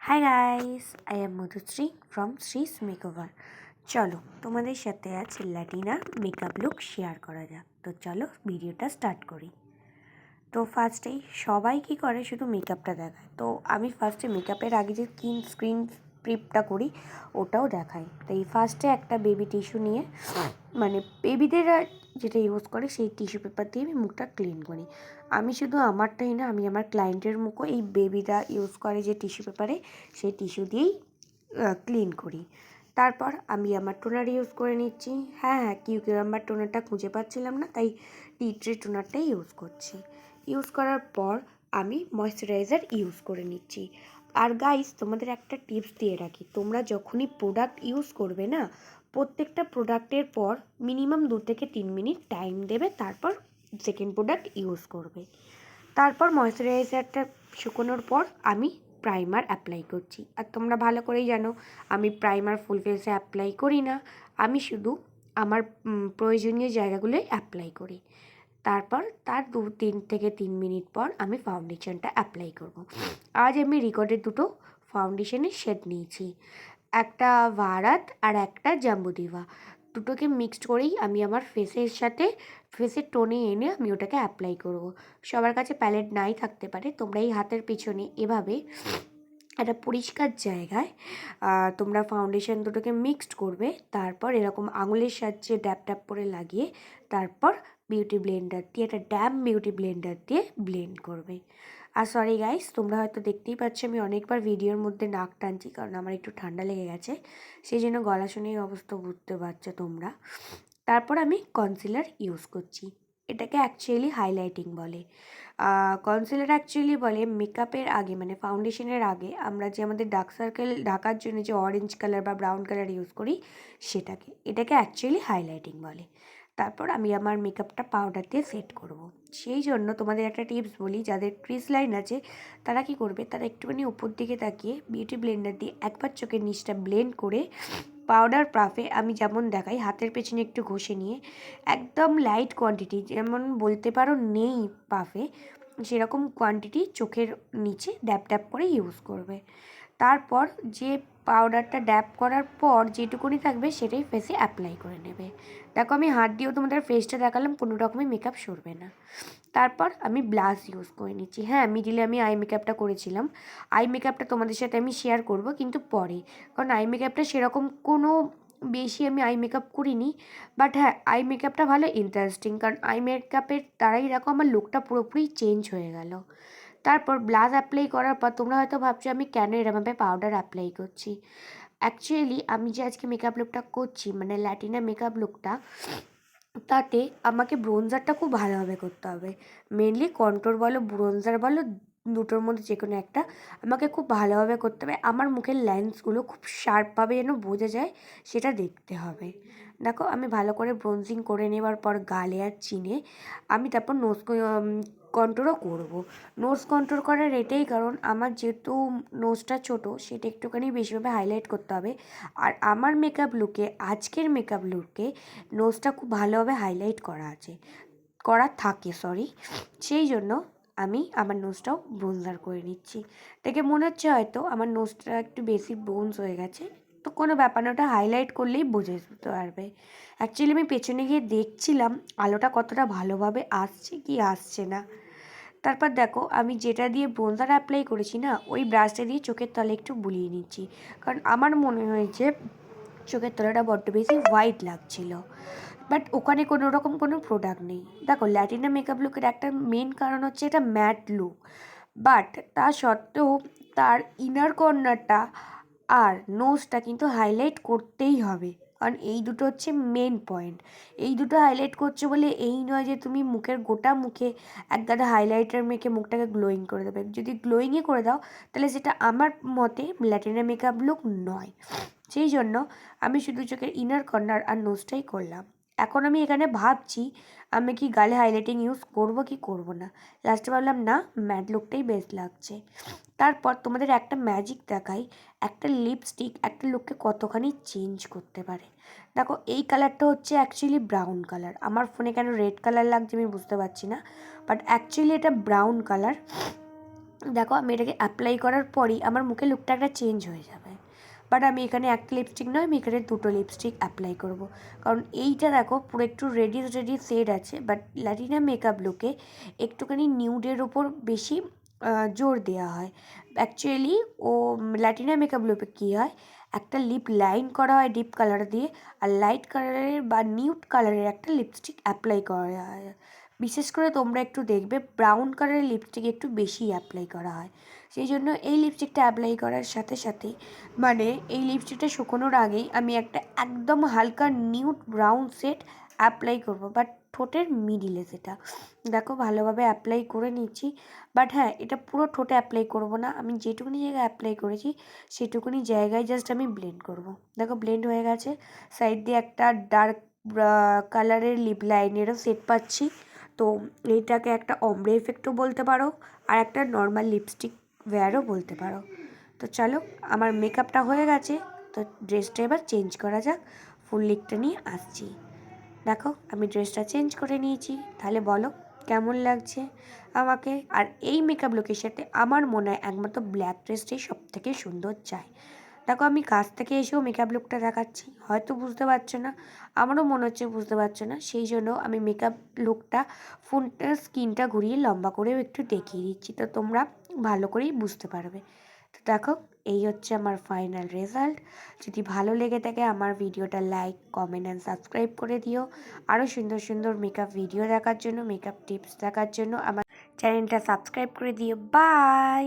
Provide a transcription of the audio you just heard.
High guys, I am Madhushree from Shree's makeover. চলো তোমাদের সাথে আজ ল্যাটিনা মেকআপ লুক শেয়ার করা যাক। তো চলো ভিডিওটা স্টার্ট করি। তো ফার্স্টেই সবাই কী করে, শুধু মেকআপটা দেখায়। তো আমি ফার্স্টে মেকআপের আগে যে স্ক্রিন প্রিপটা করি ওটাও দেখাই। তো এই ফার্স্টে একটা বেবি টিস্যু নিয়ে, মানে বেবিদের যেটা ইউজ করে সেই টিস্যু পেপার দিয়ে আমি মুখটা ক্লিন করি। আমি শুধু আমারটাই না, আমি আমার ক্লায়েন্টের মুখও এই বেবিরা ইউজ করে যে টিস্যু পেপারে, সেই টিস্যু দিয়েই ক্লিন করি। তারপর আমি আমার টোনার ইউজ করে নিচ্ছি। হ্যাঁ, কিউকিউম্বার টোনারটা খুঁজে পাচ্ছিলাম না, তাই টি ট্রি টোনারটাই ইউজ করছি। ইউজ করার পর আমি ময়শ্চারাইজার ইউজ করে নিচ্ছি। আর গাইস, তোমাদের একটা টিপস দিয়ে রাখি, তোমরা যখনই প্রোডাক্ট ইউজ করবে না, প্রত্যেকটা প্রোডাক্টের পর মিনিমাম 2 থেকে 3 মিনিট টাইম দেবে, তারপর সেকেন্ড প্রোডাক্ট ইউজ করবে। তারপর ময়শ্চারাইজারটা শুকোনোর পর আমি প্রাইমার অ্যাপ্লাই করছি। আর তোমরা ভালো করেই জানো আমি প্রাইমার ফুল ফেসে অ্যাপ্লাই করি না, আমি শুধু আমার প্রয়োজনীয় জায়গাগুলোই অ্যাপ্লাই করি। তারপর তার 2-3 থেকে 3 মিনিট পর আমি ফাউন্ডেশনটা অ্যাপ্লাই করব। আজ আমি রেকর্ডের দুটো ফাউন্ডেশনের শেড নিয়েছি, একটা ভারাত আর একটা জাম্বুদিভা। দুটোকে মিক্সড করেই আমি আমার ফেসের সাথে ফেসের টোনে এনে আমি ওটাকে অ্যাপ্লাই করব। সবার কাছে প্যালেট নাই থাকতে পারে, তোমরা এই হাতের পিছনে এভাবে একটা পরিষ্কার জায়গায় তোমরা ফাউন্ডেশন দুটোকে মিক্সড করবে। তারপর এরকম আঙুলের সাহায্যে ড্যাপ ড্যাপ করে লাগিয়ে তারপর বিউটি ব্লেন্ডার দিয়ে, একটা ড্যাম বিউটি ব্লেন্ডার দিয়ে ব্লেন্ড করবে। আর সরি গাইস, তোমরা হয়তো দেখতেই পাচ্ছ আমি অনেকবার ভিডিওর মধ্যে নাক টানছি, কারণ আমার একটু ঠান্ডা লেগে গেছে, সেই জন্য গলা শুনেই অবস্থা বুঝতে পারছো তোমরা। তারপর আমি কনসিলার ইউজ করছি, এটাকে অ্যাকচুয়ালি হাইলাইটিং বলে। কনসিলার অ্যাকচুয়ালি বলে মেকআপের আগে, মানে ফাউন্ডেশনের আগে আমরা যে আমাদের ডার্ক সার্কেল ঢাকার জন্য যে অরেঞ্জ কালার বা ব্রাউন কালার ইউজ করি সেটাকে, এটাকে অ্যাকচুয়ালি হাইলাইটিং বলে। তারপর আমি আমার মেকআপটা পাউডার দিয়ে সেট করব। সেই জন্য তোমাদের একটা টিপস বলি, যাদের ক্রিজ লাইন আছে তারা কি করবে, তারা একটুখানি উপর দিকে তাকিয়ে বিউটি ব্লেন্ডার দিয়ে একবার চোখের নিচটা ব্লেন্ড করে পাউডার পাফে আমি যেমন দেখাই হাতের পেছনে একটু ঘষে নিয়ে একদম লাইট কোয়ান্টিটি, যেমন বলতে পারো নেই পাফে, সেরকম কোয়ান্টিটি চোখের নিচে ড্যাপ ড্যাপ করে ইউজ করবে। তারপর যে পাউডারটা ড্যাপ করার পর যেটুকুনি থাকবে সেটাই ফেসে অ্যাপ্লাই করে নেবে। দেখো আমি হাত দিয়েও তোমাদের ফেসটা দেখালাম, কোনো রকমই মেকআপ সরবে না। তারপর আমি ব্লাশ ইউজ করে নিচ্ছি। হ্যাঁ, মিডিলে আমি আই মেকআপটা করেছিলাম, আই মেকআপটা তোমাদের সাথে আমি শেয়ার করব কিন্তু পরে, কারণ আই মেকআপটা সেরকম কোনো বেশি আমি আই মেকআপ করিনি। বাট হ্যাঁ, আই মেকআপটা ভালো ইন্টারেস্টিং, কারণ আই মেকআপের দ্বারাই দেখো আমার লুকটা পুরোপুরি চেঞ্জ হয়ে গেল। তারপর ব্লাশ অ্যাপ্লাই করার পর তোমরা হয়তো ভাবছো আমি কেন এরমভাবে পাউডার অ্যাপ্লাই করছি। অ্যাকচুয়ালি আমি যে আজকে মেকআপ লুকটা করছি, মানে ল্যাটিনা মেকআপ লুকটা, তাতে আমাকে ব্রোঞ্জারটা খুব ভালোভাবে করতে হবে। মেনলি কন্ট্রোর বলো ব্রোঞ্জার বলো, দুটোর মধ্যে যে কোনো একটা আমাকে খুব ভালোভাবে করতে হবে। আমার মুখের লেন্সগুলো খুব শার্পভাবে যেন বোঝা যায় সেটা দেখতে হবে। দেখো আমি ভালো করে ব্রোঞ্জিং করে নেবার পর গালে আর চিনে আমি তারপর নোজ কন্ট্রোলও করব। নোজ কন্ট্রোল করার এটাই কারণ, আমার যেহেতু নোজটা ছোট সেটা একটুখানি বেশিভাবে হাইলাইট করতে হবে। আর আমার মেকআপ লুকে, আজকের মেকআপ লুকে নোজটা খুব ভালোভাবে হাইলাইট করা আছে, করা থাকে সরি, সেই জন্য আমি আমার নোজটাও ব্রোঞ্জার করে নিচ্ছি। দেখে মনে হচ্ছে হয়তো আমার নোজটা একটু বেশি ব্রোঞ্জ হয়ে গেছে, তো কোনো ব্যাপার না, ওটা হাইলাইট করলেই বুঝতে পারবে। অ্যাকচুয়ালি আমি পেছনে গিয়ে দেখছিলাম আলোটা কতটা ভালোভাবে আসছে কি আসছে না। তারপর দেখো আমি যেটা দিয়ে ব্রোঞ্জার অ্যাপ্লাই করেছি না, ওই ব্রাশটা দিয়ে চোখের তলে একটু বুলিয়ে নিচ্ছি, কারণ আমার মনে হয়েছে চোখের তলাটা বড্ড বেশি হোয়াইট লাগছিল। বাট ওখানে কোনো রকম কোনো প্রোডাক্ট নেই। দেখো ল্যাটিনা মেকআপ লুকের একটা মেন কারণ হচ্ছে এটা ম্যাট লুক, বাট তা সত্ত্বেও তার ইনার কর্নারটা আর নোজটা কিন্তু হাইলাইট করতেই হবে, কারণ এই দুটো হচ্ছে মেন পয়েন্ট। এই দুটো হাইলাইট করছো বলে এই নয় যে তুমি মুখের গোটা মুখে এক গাদা হাইলাইটার মেখে মুখটাকে গ্লোয়িং করে দেবে। যদি গ্লোয়িংই করে দাও তাহলে সেটা আমার মতে ল্যাটিনা মেকআপ লুক নয়। সেই জন্য আমি শুধু চোখের ইনার কর্নার আর নোজটাই করলাম। এখন আমি এখানে ভাবছি আমি কি গালে হাইলাইটিং ইউজ করব কি করব না। লাস্টে ভাবলাম না, ম্যাট লুকটাই বেস্ট লাগছে। তারপর তোমাদের একটা ম্যাজিক দেখাই, একটা লিপস্টিক একটা লুককে কতখানি চেঞ্জ করতে পারে। দেখো এই কালারটা হচ্ছে অ্যাকচুয়ালি ব্রাউন কালার, আমার ফোনে কেন রেড কালার লাগছে আমি বুঝতে পারছি না, বাট অ্যাকচুয়ালি এটা ব্রাউন কালার। দেখো আমি এটাকে অ্যাপ্লাই করার পরই আমার মুখে লুকটা একটা চেঞ্জ হয়ে যাবে। বাট আমি এখানে একটা লিপস্টিক নয়, আমি এখানে দুটো লিপস্টিক অ্যাপ্লাই করব। কারণ এইটা দেখো পুরো একটু রেডি শেড আছে, বাট ল্যাটিনা মেকআপ লুকে একটুখানি নিউডের ওপর বেশি জোর দেওয়া হয়। অ্যাকচুয়ালি ও ল্যাটিনা মেকআপ লুকে কী হয়, একটা লিপ লাইন করা হয় ডিপ কালার দিয়ে, আর লাইট কালারের বা নিউড কালারের একটা লিপস্টিক অ্যাপ্লাই করা হয়। বিশেষ করে তোমরা একটু দেখবে ব্রাউন কালারের লিপস্টিক একটু বেশি অ্যাপ্লাই করা হয়। সেই জন্য এই লিপস্টিকটা অ্যাপ্লাই করার সাথে সাথেই মানে এই লিপস্টিকটা শুকোনোর আগেই আমি একটা একদম হালকা নিউড ব্রাউন শেড অ্যাপ্লাই করব, বাট ঠোঁটের মিডিলে সেটা। দেখো ভালোভাবে অ্যাপ্লাই করে নিচ্ছি। বাট হ্যাঁ, এটা পুরো ঠোঁটে অ্যাপ্লাই করব না, আমি যেটুকুনি জায়গায় অ্যাপ্লাই করেছি সেটুকুনি জায়গায় জাস্ট আমি ব্লেন্ড করব। দেখো ব্লেন্ড হয়ে গেছে। সাইড দিয়ে একটা ডার্ক কালারের লিপ লাইনেরও সেট পাচ্ছি। তো এইটাকে একটা অমব্রে এফেক্টও বলতে পারো, আর একটা নর্মাল লিপস্টিক ওয়্যারও বলতে পারো। তো চলো, আমার মেকআপটা হয়ে গেছে, তো ড্রেসটা এবার চেঞ্জ করা যাক। ফুল লিকটা নিয়ে আসছি। দেখো আমি ড্রেসটা চেঞ্জ করে নিয়েছি, তাহলে বলো কেমন লাগছে আমাকে। আর এই মেকআপ লুকের সাথে আমার মনে হয় একমাত্র ব্ল্যাক ড্রেসটাই সবথেকে সুন্দর চাই। দেখো আমি কাছ থেকে এসেও মেকআপ লুকটা দেখাচ্ছি, হয়তো বুঝতে পারছো না, আমারও মনে হচ্ছে বুঝতে পারছো না, সেই জন্য আমি মেকআপ লুকটা ফোনটা স্ক্রিনটা ঘুরিয়ে লম্বা করেও একটু দেখিয়ে দিচ্ছি, তো তোমরা ভালো করেই বুঝতে পারবে। তো দেখো এই হচ্ছে আমার ফাইনাল রেজাল্ট। যদি ভালো লেগে থাকে আমার ভিডিওটা লাইক, কমেন্ট অ্যান্ড সাবস্ক্রাইব করে দিও। আরও সুন্দর সুন্দর মেকআপ ভিডিও দেখার জন্য, মেকআপ টিপস দেখার জন্য আমার চ্যানেলটা সাবস্ক্রাইব করে দিও। বাই।